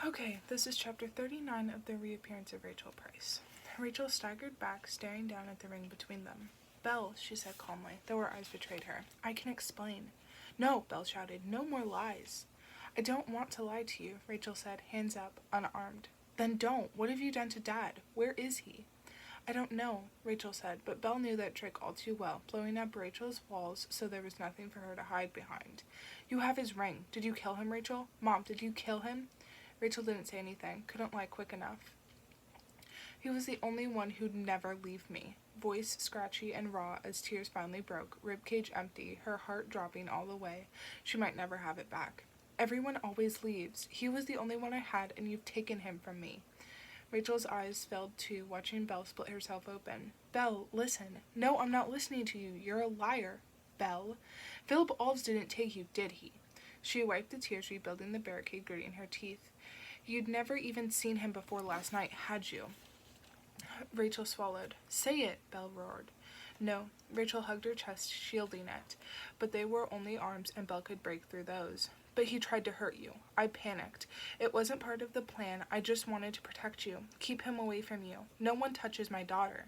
Okay, this is chapter 39 of The Reappearance of Rachel Price. Rachel staggered back, staring down at the ring between them. Belle, she said calmly, though her eyes betrayed her. I can explain. No, Belle shouted. No more lies. I don't want to lie to you, Rachel said, hands up, unarmed. Then don't. What have you done to Dad? Where is he? I don't know, Rachel said, but Belle knew that trick all too well, blowing up Rachel's walls so there was nothing for her to hide behind. You have his ring. Did you kill him, Rachel? Mom, did you kill him? Rachel didn't say anything, couldn't lie quick enough. He was the only one who'd never leave me. Voice scratchy and raw as tears finally broke, ribcage empty, her heart dropping all the way. She might never have it back. Everyone always leaves. He was the only one I had, and you've taken him from me. Rachel's eyes filled too, watching Belle split herself open. Belle, listen. No, I'm not listening to you. You're a liar. Belle. Philip Alves didn't take you, did he? She wiped the tears, rebuilding the barricade, gritting her teeth. You'd never even seen him before last night, had you? Rachel swallowed. Say it, Belle roared. No, Rachel hugged her chest, shielding it, but they were only arms and Belle could break through those. But he tried to hurt you. I panicked. It wasn't part of the plan. I just wanted to protect you, keep him away from you. No one touches my daughter.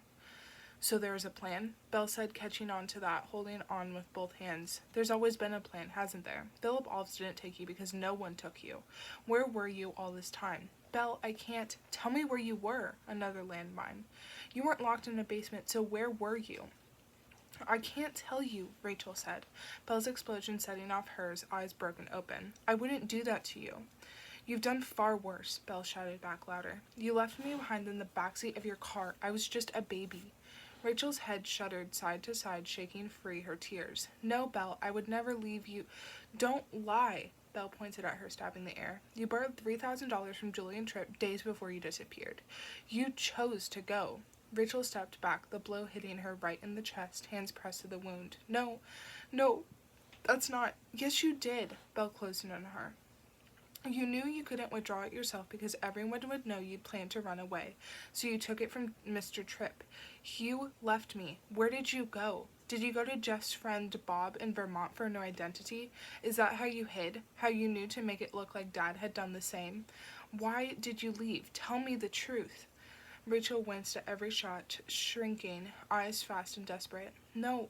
So there is a plan? Belle said, catching on to that, holding on with both hands. There's always been a plan, hasn't there? Philip Alves didn't take you because no one took you. Where were you all this time? Belle, I can't. Tell me where you were. Another landmine. You weren't locked in a basement, so where were you? I can't tell you, Rachel said, Belle's explosion setting off hers, eyes broken open. I wouldn't do that to you. You've done far worse, Belle shouted back louder. You left me behind in the backseat of your car. I was just a baby. Rachel's head shuddered side to side, shaking free her tears. No, Belle, I would never leave you. Don't lie. Belle pointed at her, stabbing the air. You borrowed $3,000 from Julian Tripp days before you disappeared. You chose to go. Rachel stepped back, the blow hitting her right in the chest, hands pressed to the wound. No, that's not. Yes, you did. Belle closed in on her. You knew you couldn't withdraw it yourself because everyone would know you'd planned to run away, so you took it from Mr. Tripp. You left me. Where did you go? Did you go to Jeff's friend Bob in Vermont for no identity? Is that how you hid? How you knew to make it look like Dad had done the same? Why did you leave? Tell me the truth. Rachel winced at every shot, shrinking, eyes fast and desperate. No,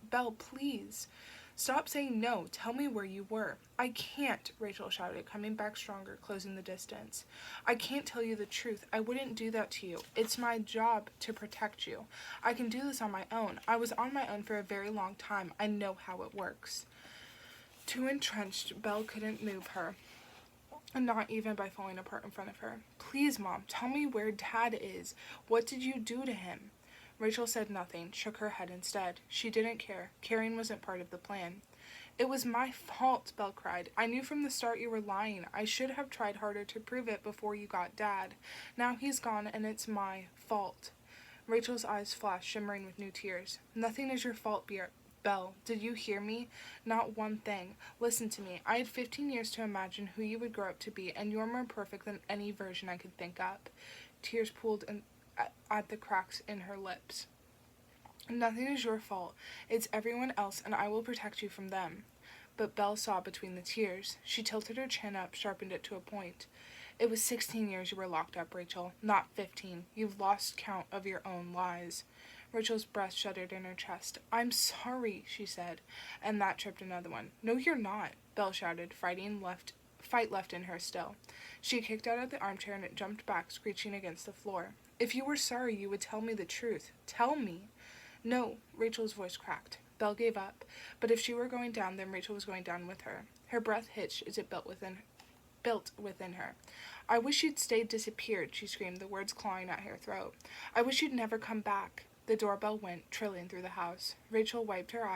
Belle, please. Stop saying no. Tell me where you were. I can't, Rachel shouted, coming back stronger, closing the distance. I can't tell you the truth. I wouldn't do that to you. It's my job to protect you. I can do this on my own. I was on my own for a very long time. I know how it works. Too entrenched, Belle couldn't move her, not even by falling apart in front of her. Please, Mom, tell me where Dad is. What did you do to him? Rachel said nothing, shook her head instead. She didn't care. Caring wasn't part of the plan. It was my fault, Belle cried. I knew from the start you were lying. I should have tried harder to prove it before you got Dad. Now he's gone, and it's my fault. Rachel's eyes flashed, shimmering with new tears. Nothing is your fault, Belle. Did you hear me? Not one thing. Listen to me. I had 15 years to imagine who you would grow up to be, and you're more perfect than any version I could think up. Tears pooled at the cracks in her lips. Nothing is your fault. It's everyone else, and I will protect you from them. But Belle saw between the tears. She tilted her chin up, sharpened it to a point. It was 16 years you were locked up, Rachel, not 15. You've lost count of your own lies. Rachel's breast shuddered in her chest. I'm sorry, she said, and that tripped another one. No, you're not, Belle shouted, fight left in her still. She kicked out of the armchair and it jumped back, screeching against the floor. If you were sorry, you would tell me the truth. Tell me. No, Rachel's voice cracked. Belle gave up, but if she were going down, then Rachel was going down with her. Her breath hitched as it built within her. I wish you'd stayed disappeared, she screamed, the words clawing at her throat. I wish you'd never come back. The doorbell went, trilling through the house. Rachel wiped her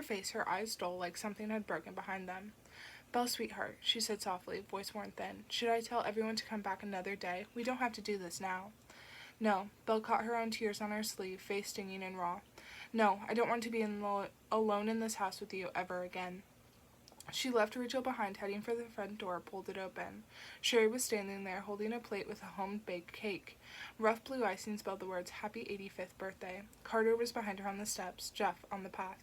face, her eyes dull like something had broken behind them. Belle, sweetheart, she said softly, voice worn thin. Should I tell everyone to come back another day? We don't have to do this now. No. Belle caught her own tears on her sleeve, face stinging and raw. No, I don't want to be alone in this house with you ever again. She left Rachel behind, heading for the front door, pulled it open. Sherry was standing there, holding a plate with a home-baked cake. Rough blue icing spelled the words, Happy 85th birthday. Carter was behind her on the steps, Jeff on the path.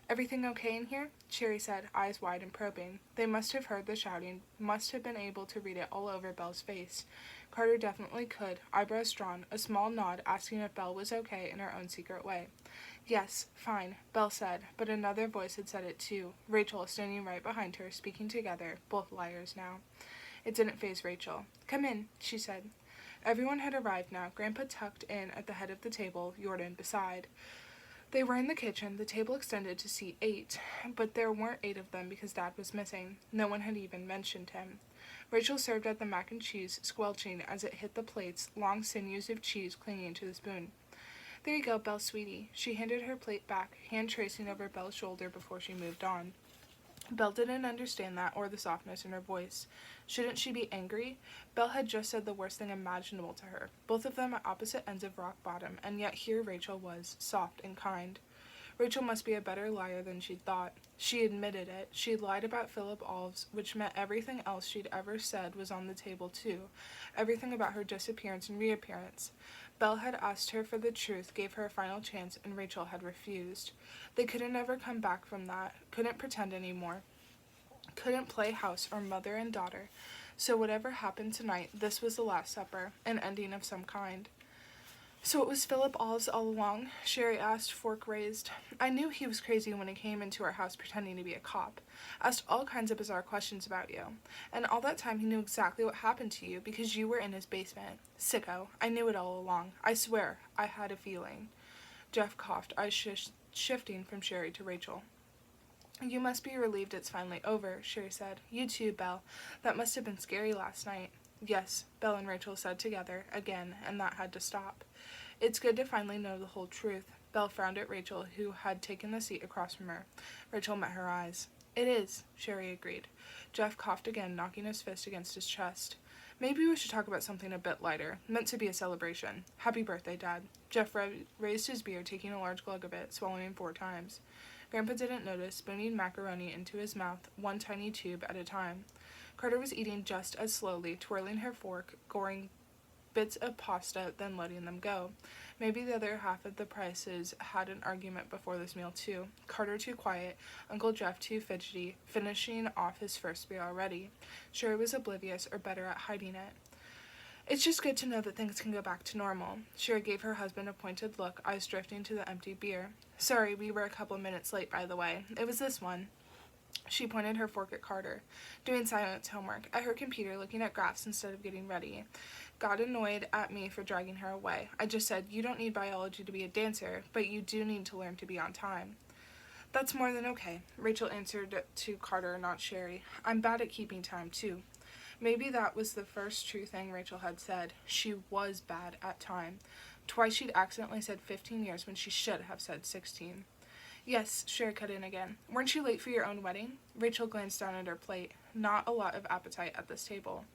"Everything okay in here?" Sherry said, eyes wide and probing. They must have heard the shouting, must have been able to read it all over Belle's face. Carter definitely could, eyebrows drawn, a small nod asking if Belle was okay in her own secret way. "Yes, fine," Belle said, but another voice had said it too, Rachel standing right behind her, speaking together, both liars now. It didn't faze Rachel. "Come in," she said. Everyone had arrived now, Grandpa tucked in at the head of the table, Jordan beside. They were in the kitchen, the table extended to seat 8, but there weren't 8 of them because Dad was missing. No one had even mentioned him. Rachel served out the mac and cheese, squelching as it hit the plates, long sinews of cheese clinging to the spoon. "There you go, Belle, sweetie." She handed her plate back, hand tracing over Belle's shoulder before she moved on. Belle didn't understand that or the softness in her voice. Shouldn't she be angry? Belle had just said the worst thing imaginable to her, both of them at opposite ends of rock bottom, and yet here Rachel was, soft and kind. Rachel must be a better liar than she'd thought. She admitted it. She'd lied about Philip Alves, which meant everything else she'd ever said was on the table too. Everything about her disappearance and reappearance. Belle had asked her for the truth, gave her a final chance, and Rachel had refused. They couldn't ever come back from that, couldn't pretend anymore, couldn't play house or mother and daughter. So whatever happened tonight, this was the Last Supper, an ending of some kind. "So it was Philip Alves all along?" Sherry asked, fork raised. "I knew he was crazy when he came into our house pretending to be a cop. Asked all kinds of bizarre questions about you. And all that time he knew exactly what happened to you because you were in his basement. Sicko. I knew it all along. I swear, I had a feeling." Jeff coughed, eyes shifting from Sherry to Rachel. "You must be relieved it's finally over," Sherry said. "You too, Belle. That must have been scary last night." "Yes," Belle and Rachel said together, again, and that had to stop. "It's good to finally know the whole truth." Belle frowned at Rachel, who had taken the seat across from her. Rachel met her eyes. "It is," Sherry agreed. Jeff coughed again, knocking his fist against his chest. "Maybe we should talk about something a bit lighter, meant to be a celebration. Happy birthday, Dad." Jeff raised his beer, taking a large glug of it, swallowing 4 times. Grandpa didn't notice, spooning macaroni into his mouth, one tiny tube at a time. Carter was eating just as slowly, twirling her fork, goring bits of pasta, then letting them go. Maybe the other half of the Prices had an argument before this meal too. Carter too quiet, Uncle Jeff too fidgety, finishing off his first beer already. Sherry was oblivious, or better at hiding it. "It's just good to know that things can go back to normal." Sherry gave her husband a pointed look, eyes drifting to the empty beer. "Sorry, we were a couple minutes late, by the way. It was this one." She pointed her fork at Carter. "Doing science homework, at her computer, looking at graphs instead of getting ready. Got annoyed at me for dragging her away. I just said, you don't need biology to be a dancer, but you do need to learn to be on time." "That's more than okay," Rachel answered to Carter, not Sherry. "I'm bad at keeping time, too." Maybe that was the first true thing Rachel had said. She was bad at time. Twice she'd accidentally said 15 years when she should have said 16. "Yes," Sherry cut in again. "Weren't you late for your own wedding?" Rachel glanced down at her plate. Not a lot of appetite at this table.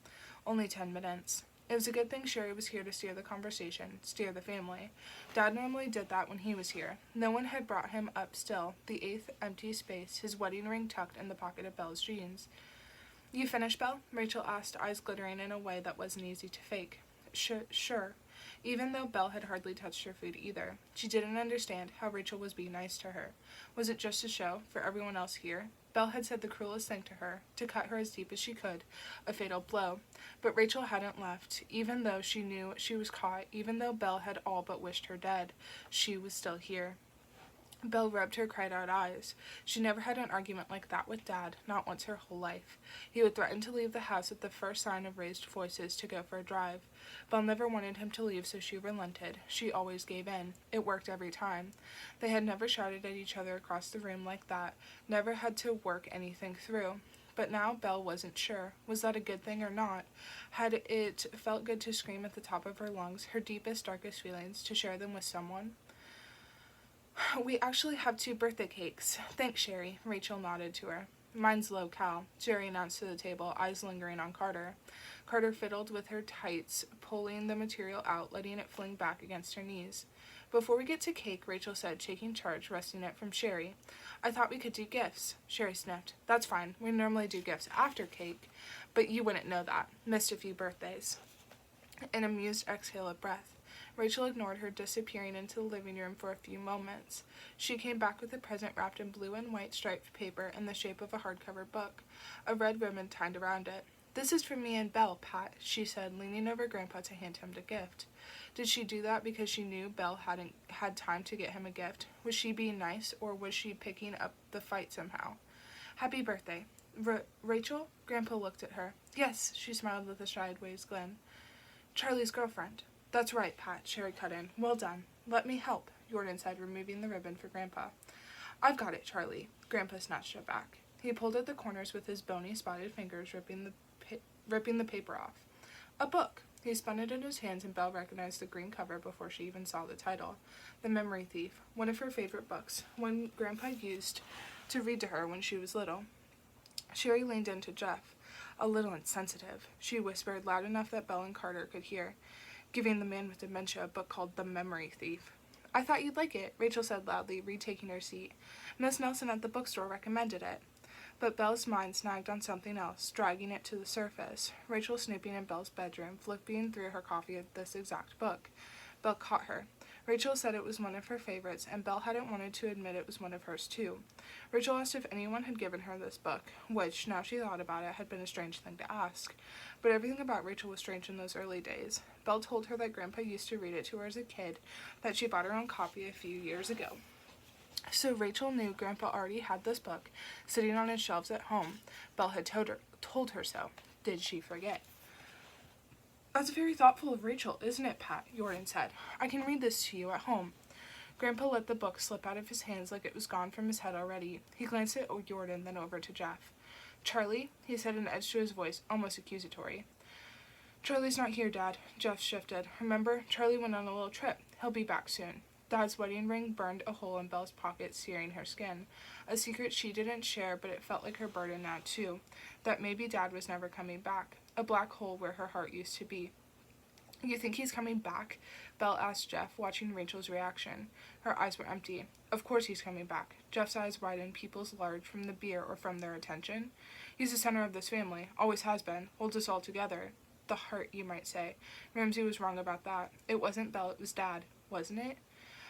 Only 10 minutes. It was a good thing Sherry was here to steer the conversation, steer the family. Dad normally did that when he was here. No one had brought him up still, the 8th empty space, his wedding ring tucked in the pocket of Belle's jeans. "You finished, Belle?" Rachel asked, eyes glittering in a way that wasn't easy to fake. Sure. Even though Belle had hardly touched her food either. She didn't understand how Rachel was being nice to her. Was it just a show, for everyone else here? Belle had said the cruelest thing to her, to cut her as deep as she could, a fatal blow. But Rachel hadn't left, even though she knew she was caught, even though Belle had all but wished her dead. She was still here. Belle rubbed her cried-out eyes. She never had an argument like that with Dad, not once her whole life. He would threaten to leave the house at the first sign of raised voices to go for a drive. Belle never wanted him to leave, so she relented. She always gave in. It worked every time. They had never shouted at each other across the room like that, never had to work anything through. But now Belle wasn't sure. Was that a good thing or not? Had it felt good to scream at the top of her lungs, her deepest, darkest feelings, to share them with someone? "We actually have 2 birthday cakes. Thanks, Sherry." Rachel nodded to her. "Mine's low-cal," Sherry announced to the table, eyes lingering on Carter. Carter fiddled with her tights, pulling the material out, letting it fling back against her knees. "Before we get to cake," Rachel said, taking charge, wresting it from Sherry. "I thought we could do gifts." Sherry sniffed. "That's fine. We normally do gifts after cake. But you wouldn't know that. Missed a few birthdays." An amused exhale of breath. Rachel ignored her, disappearing into the living room for a few moments. She came back with a present wrapped in blue and white striped paper in the shape of a hardcover book, a red ribbon tied around it. "This is for me and Belle, Pat," she said, leaning over Grandpa to hand him the gift. Did she do that because she knew Belle hadn't had time to get him a gift? Was she being nice, or was she picking up the fight somehow? "Happy birthday." Rachel? Grandpa looked at her. "Yes," she smiled with a sideways grin. "Charlie's girlfriend." "That's right, Pat," Sherry cut in. "Well done." "Let me help," Jordan said, removing the ribbon for Grandpa. "I've got it, Charlie." Grandpa snatched it back. He pulled at the corners with his bony, spotted fingers, ripping the paper off. "A book." He spun it in his hands, and Belle recognized the green cover before she even saw the title. The Memory Thief, one of her favorite books, one Grandpa used to read to her when she was little. Sherry leaned into Jeff. "A little insensitive," she whispered, loud enough that Belle and Carter could hear, "giving the man with dementia a book called The Memory Thief." "I thought you'd like it," Rachel said loudly, retaking her seat. "Miss Nelson at the bookstore recommended it." But Belle's mind snagged on something else, dragging it to the surface. Rachel snooping in Belle's bedroom, flipping through her copy of this exact book. Belle caught her. Rachel said it was one of her favorites, and Belle hadn't wanted to admit it was one of hers too. Rachel asked if anyone had given her this book, which, now she thought about it, had been a strange thing to ask. But everything about Rachel was strange in those early days. Belle told her that Grandpa used to read it to her as a kid, that she bought her own copy a few years ago. So Rachel knew Grandpa already had this book, sitting on his shelves at home. Belle had told her so. Did she forget? "That's very thoughtful of Rachel, isn't it, Pat?" Jordan said. "I can read this to you at home." Grandpa let the book slip out of his hands like it was gone from his head already. He glanced at Jordan, then over to Jeff. "Charlie?" he said, an edge to his voice, almost accusatory. "Charlie's not here, Dad." Jeff shifted. "Remember, Charlie went on a little trip. He'll be back soon." Dad's wedding ring burned a hole in Belle's pocket, searing her skin. A secret she didn't share, but it felt like her burden now, too. That maybe Dad was never coming back. A black hole where her heart used to be. "You think he's coming back?" Belle asked Jeff, watching Rachel's reaction. Her eyes were empty. "Of course he's coming back." Jeff's eyes widened, pupils large, from the beer or from their attention. "He's the center of this family. Always has been. Holds us all together. The heart, you might say." Ramsay was wrong about that. It wasn't Belle, it was Dad. Wasn't it?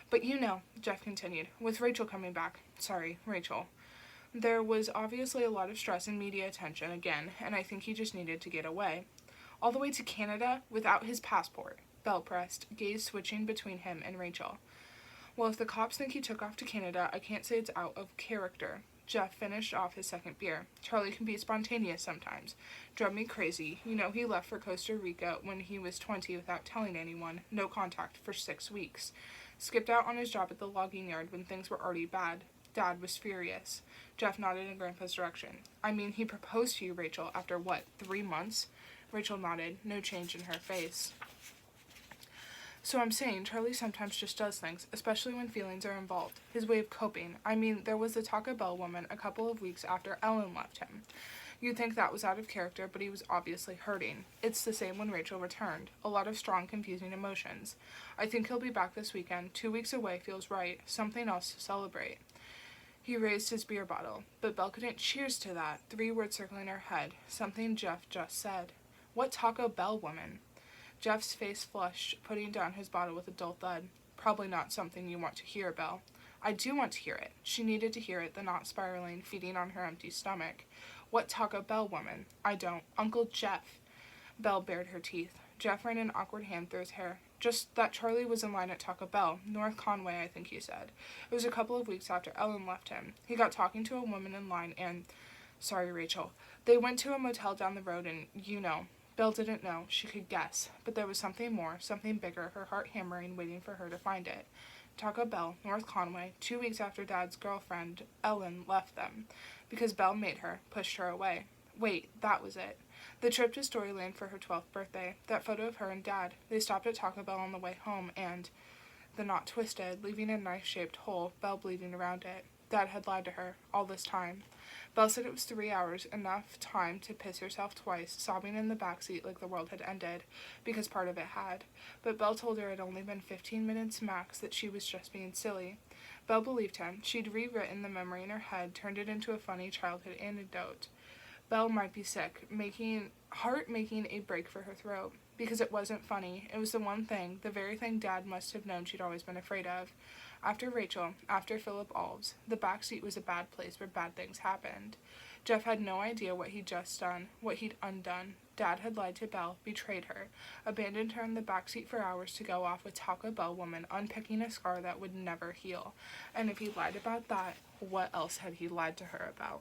"But you know," Jeff continued, "with Rachel coming back. Sorry, Rachel. There was obviously a lot of stress and media attention again, and I think he just needed to get away." "All the way to Canada? Without his passport?" Belle pressed, gaze switching between him and Rachel. "Well, if the cops think he took off to Canada, I can't say it's out of character." Jeff finished off his second beer. "Charlie can be spontaneous sometimes. Drove me crazy. You know, he left for Costa Rica when he was 20 without telling anyone. No contact for 6 weeks. Skipped out on his job at the logging yard when things were already bad. Dad was furious." Jeff nodded in Grandpa's direction. "I mean, he proposed to you, Rachel, after what, 3 months?" Rachel nodded, no change in her face. "So I'm saying Charlie sometimes just does things, especially when feelings are involved. His way of coping. I mean, there was the Taco Bell woman a couple of weeks after Ellen left him. You'd think that was out of character, but he was obviously hurting. It's the same when Rachel returned. A lot of strong, confusing emotions. I think he'll be back this weekend. 2 weeks away feels right. Something else to celebrate." He raised his beer bottle, but Belle couldn't cheers to that. 3 words circling her head. Something Jeff just said. "What Taco Bell woman?" Jeff's face flushed, putting down his bottle with a dull thud. "Probably not something you want to hear, Belle." "I do want to hear it." She needed to hear it, the knot spiraling, feeding on her empty stomach. "What Taco Bell woman?" "I don't. Uncle Jeff." Belle bared her teeth. Jeff ran an awkward hand through his hair. "Just that Charlie was in line at Taco Bell. North Conway, I think he said. It was a couple of weeks after Ellen left him. He got talking to a woman in line and... Sorry, Rachel. They went to a motel down the road and, you know." Belle didn't know. She could guess. But there was something more, something bigger, her heart hammering, waiting for her to find it. Taco Bell, North Conway, 2 weeks after Dad's girlfriend, Ellen, left them. Because Belle made her, pushed her away. Wait, that was it. The trip to Storyland for her 12th birthday. That photo of her and Dad. They stopped at Taco Bell on the way home and... The knot twisted, leaving a knife-shaped hole, Belle bleeding around it. Dad had lied to her, all this time. Belle said it was 3 hours, enough time to piss herself twice, sobbing in the backseat like the world had ended, because part of it had. But Belle told her it had only been 15 minutes max, that she was just being silly. Belle believed him. She'd rewritten the memory in her head, turned it into a funny childhood anecdote. Belle might be sick, making heart making a break for her throat. Because it wasn't funny. It was the one thing, the very thing Dad must have known she'd always been afraid of. After Rachel, after Philip Alves, the back seat was a bad place where bad things happened. Jeff had no idea what he'd just done, what he'd undone. Dad had lied to Belle, betrayed her, abandoned her in the back seat for hours to go off with Taco Bell woman, unpicking a scar that would never heal. And if he lied about that, what else had he lied to her about?